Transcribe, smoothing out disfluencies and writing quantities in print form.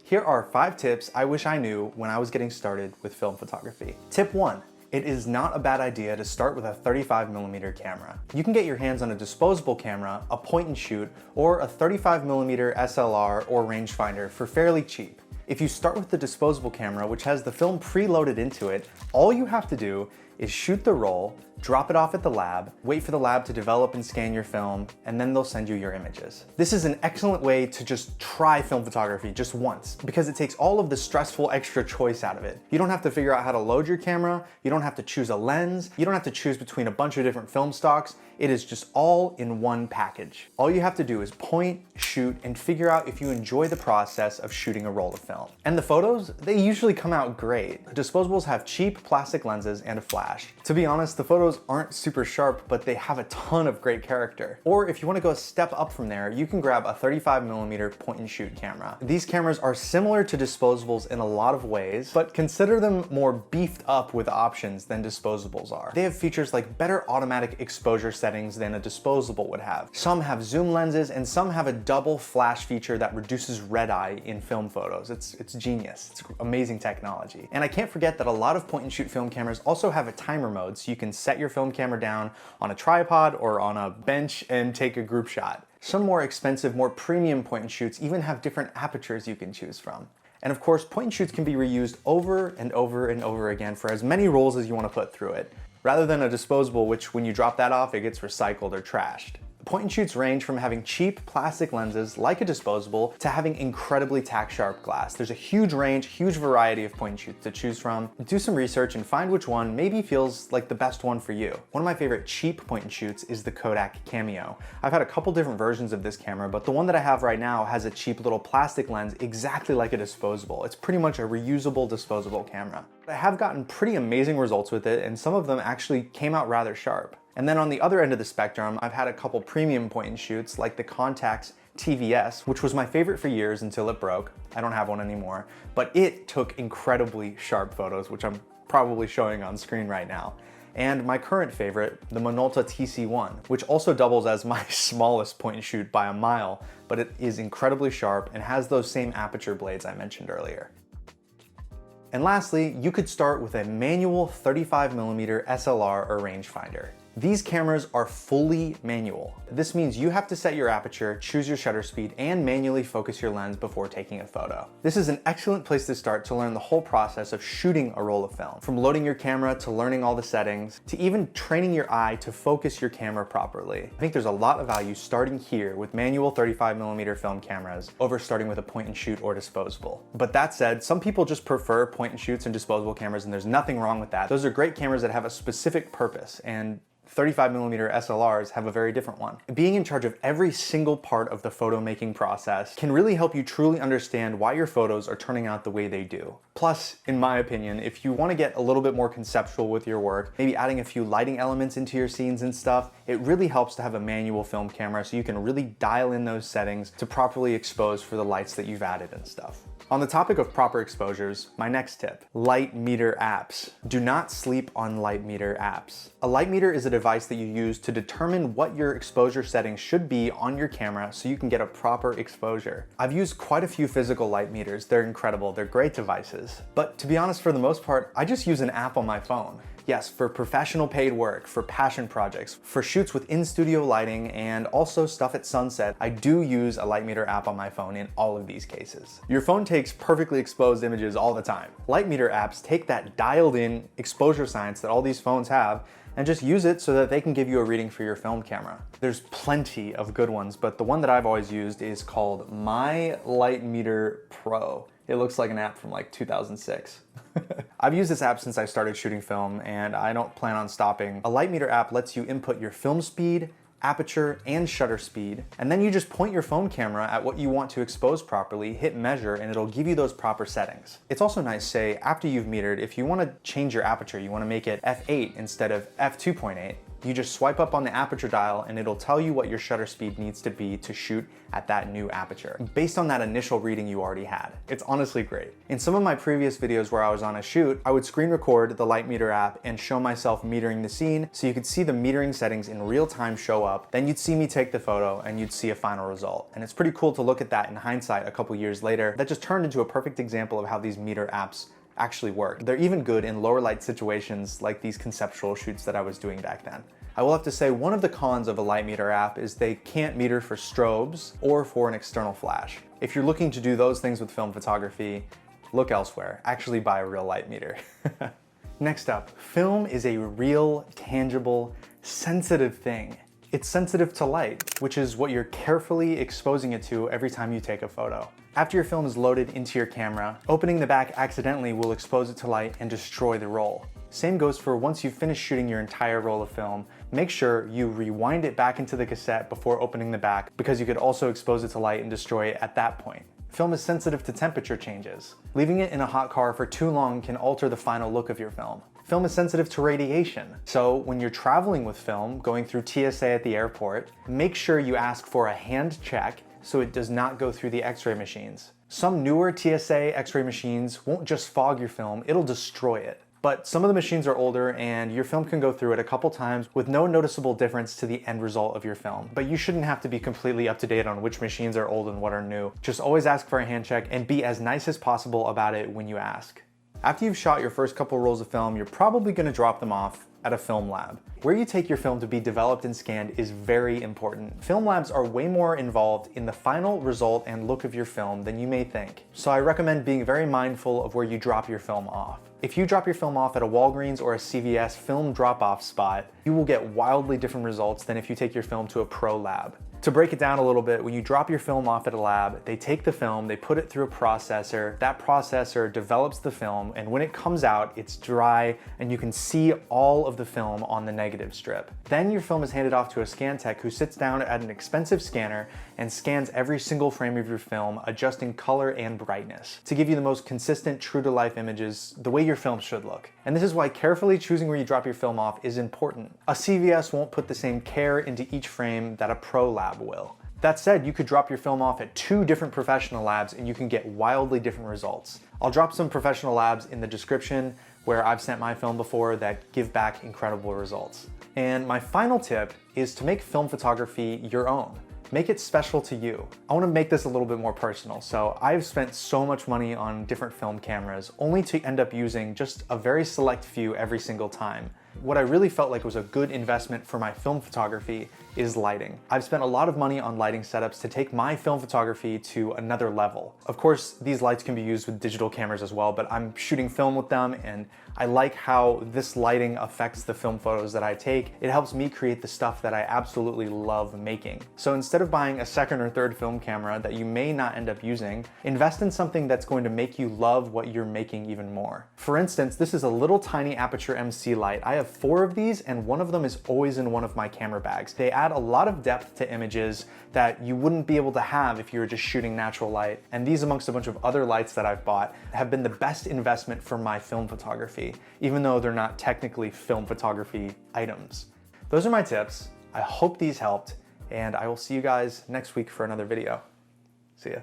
Here are 5 tips I wish I knew when I was getting started with film photography. Tip 1. It is not a bad idea to start with a 35mm camera. You can get your hands on a disposable camera, a point and shoot, or a 35mm SLR or rangefinder for fairly cheap. If you start with the disposable camera, which has the film preloaded into it, all you have to do is shoot the roll, drop it off at the lab, wait for the lab to develop and scan your film, and then they'll send you your images. This is an excellent way to just try film photography just once, because it takes all of the stressful extra choice out of it. You don't have to figure out how to load your camera, you don't have to choose a lens, you don't have to choose between a bunch of different film stocks. It is just all in one package. All you have to do is point, shoot, and figure out if you enjoy the process of shooting a roll of film. And the photos, they usually come out great. Disposables have cheap plastic lenses and a flash. To be honest, the photos aren't super sharp, but they have a ton of great character. Or if you want to go a step up from there, you can grab a 35mm point and shoot camera. These cameras are similar to disposables in a lot of ways, but consider them more beefed up with options than disposables are. They have features like better automatic exposure settings than a disposable would have. Some have zoom lenses and some have a double flash feature that reduces red eye in film photos. It's genius. It's amazing technology. And I can't forget that a lot of point and shoot film cameras also have a timer mode, so you can set your film camera down on a tripod or on a bench and take a group shot. Some more expensive, more premium point and shoots even have different apertures you can choose from. And of course, point and shoots can be reused over and over and over again for as many rolls as you want to put through it, rather than a disposable, which when you drop that off, it gets recycled or trashed. Point and shoots range from having cheap plastic lenses like a disposable to having incredibly tack-sharp glass. There's a huge range, huge variety of point and shoots to choose from. Do some research and find which one maybe feels like the best one for you. One of my favorite cheap point and shoots is the Kodak Cameo. I've had a couple different versions of this camera, but the one that I have right now has a cheap little plastic lens exactly like a disposable. It's pretty much a reusable disposable camera. I have gotten pretty amazing results with it, and some of them actually came out rather sharp. And then on the other end of the spectrum, I've had a couple premium point and shoots like the Contax TVS, which was my favorite for years until it broke. I don't have one anymore, but it took incredibly sharp photos, which I'm probably showing on screen right now. And my current favorite, the Minolta TC1, which also doubles as my smallest point and shoot by a mile, but it is incredibly sharp and has those same aperture blades I mentioned earlier. And lastly, you could start with a manual 35mm SLR or rangefinder. These cameras are fully manual. This means you have to set your aperture, choose your shutter speed, and manually focus your lens before taking a photo. This is an excellent place to start to learn the whole process of shooting a roll of film. From loading your camera to learning all the settings, to even training your eye to focus your camera properly. I think there's a lot of value starting here with manual 35mm film cameras over starting with a point and shoot or disposable. But that said, some people just prefer point and shoots and disposable cameras, and there's nothing wrong with that. Those are great cameras that have a specific purpose, and 35mm SLRs have a very different one. Being in charge of every single part of the photo making process can really help you truly understand why your photos are turning out the way they do. Plus, in my opinion, if you want to get a little bit more conceptual with your work, maybe adding a few lighting elements into your scenes and stuff, it really helps to have a manual film camera so you can really dial in those settings to properly expose for the lights that you've added and stuff. On the topic of proper exposures, my next tip, light meter apps. Do not sleep on light meter apps. A light meter is a device that you use to determine what your exposure settings should be on your camera so you can get a proper exposure. I've used quite a few physical light meters. They're incredible, they're great devices. But to be honest, for the most part, I just use an app on my phone. Yes, for professional paid work, for passion projects, for shoots with in-studio lighting, and also stuff at sunset, I do use a light meter app on my phone in all of these cases. Your phone takes perfectly exposed images all the time. Light meter apps take that dialed in exposure science that all these phones have and just use it so that they can give you a reading for your film camera. There's plenty of good ones, but the one that I've always used is called My Light Meter Pro. It looks like an app from like 2006. I've used this app since I started shooting film, and I don't plan on stopping. A light meter app lets you input your film speed, aperture, and shutter speed, and then you just point your phone camera at what you want to expose properly, hit measure, and it'll give you those proper settings. It's also nice, say, after you've metered, if you want to change your aperture, you want to make it f8 instead of f2.8, You just swipe up on the aperture dial and it'll tell you what your shutter speed needs to be to shoot at that new aperture, based on that initial reading you already had. It's honestly great. In some of my previous videos where I was on a shoot, I would screen record the Light Meter app and show myself metering the scene so you could see the metering settings in real time show up. Then you'd see me take the photo and you'd see a final result. And it's pretty cool to look at that in hindsight a couple years later. That just turned into a perfect example of how these meter apps actually work. They're even good in lower light situations like these conceptual shoots that I was doing back then. I will have to say one of the cons of a Light Meter app is they can't meter for strobes or for an external flash. If you're looking to do those things with film photography, look elsewhere. Actually buy a real light meter. Next up, film is a real, tangible, sensitive thing. It's sensitive to light, which is what you're carefully exposing it to every time you take a photo. After your film is loaded into your camera, opening the back accidentally will expose it to light and destroy the roll. Same goes for once you've finished shooting your entire roll of film, make sure you rewind it back into the cassette before opening the back, because you could also expose it to light and destroy it at that point. Film is sensitive to temperature changes. Leaving it in a hot car for too long can alter the final look of your film. Film is sensitive to radiation. So when you're traveling with film, going through TSA at the airport, make sure you ask for a hand check so it does not go through the X-ray machines. Some newer TSA X-ray machines won't just fog your film, it'll destroy it. But some of the machines are older and your film can go through it a couple times with no noticeable difference to the end result of your film. But you shouldn't have to be completely up to date on which machines are old and what are new. Just always ask for a hand check and be as nice as possible about it when you ask. After you've shot your first couple rolls of film, you're probably gonna drop them off at a film lab. Where you take your film to be developed and scanned is very important. Film labs are way more involved in the final result and look of your film than you may think. So I recommend being very mindful of where you drop your film off. If you drop your film off at a Walgreens or a CVS film drop-off spot, you will get wildly different results than if you take your film to a pro lab. To break it down a little bit, when you drop your film off at a lab, they take the film, they put it through a processor, that processor develops the film, and when it comes out, it's dry and you can see all of the film on the negative strip. Then your film is handed off to a scan tech who sits down at an expensive scanner and scans every single frame of your film, adjusting color and brightness to give you the most consistent, true-to-life images the way your film should look. And this is why carefully choosing where you drop your film off is important. A CVS won't put the same care into each frame that a pro lab will. That said, you could drop your film off at 2 different professional labs and you can get wildly different results. I'll drop some professional labs in the description where I've sent my film before that give back incredible results. And my final tip is to make film photography your own. Make it special to you. I want to make this a little bit more personal. So I've spent so much money on different film cameras only to end up using just a very select few every single time. What I really felt like was a good investment for my film photography is lighting. I've spent a lot of money on lighting setups to take my film photography to another level. Of course, these lights can be used with digital cameras as well, but I'm shooting film with them and I like how this lighting affects the film photos that I take. It helps me create the stuff that I absolutely love making. So instead of buying a second or third film camera that you may not end up using, invest in something that's going to make you love what you're making even more. For instance, this is a little tiny aperture MC light. I have 4 of these and one of them is always in one of my camera bags. They add a lot of depth to images that you wouldn't be able to have if you were just shooting natural light. And these, amongst a bunch of other lights that I've bought, have been the best investment for my film photography, even though they're not technically film photography items. Those are my tips. I hope these helped, and I will see you guys next week for another video. See ya.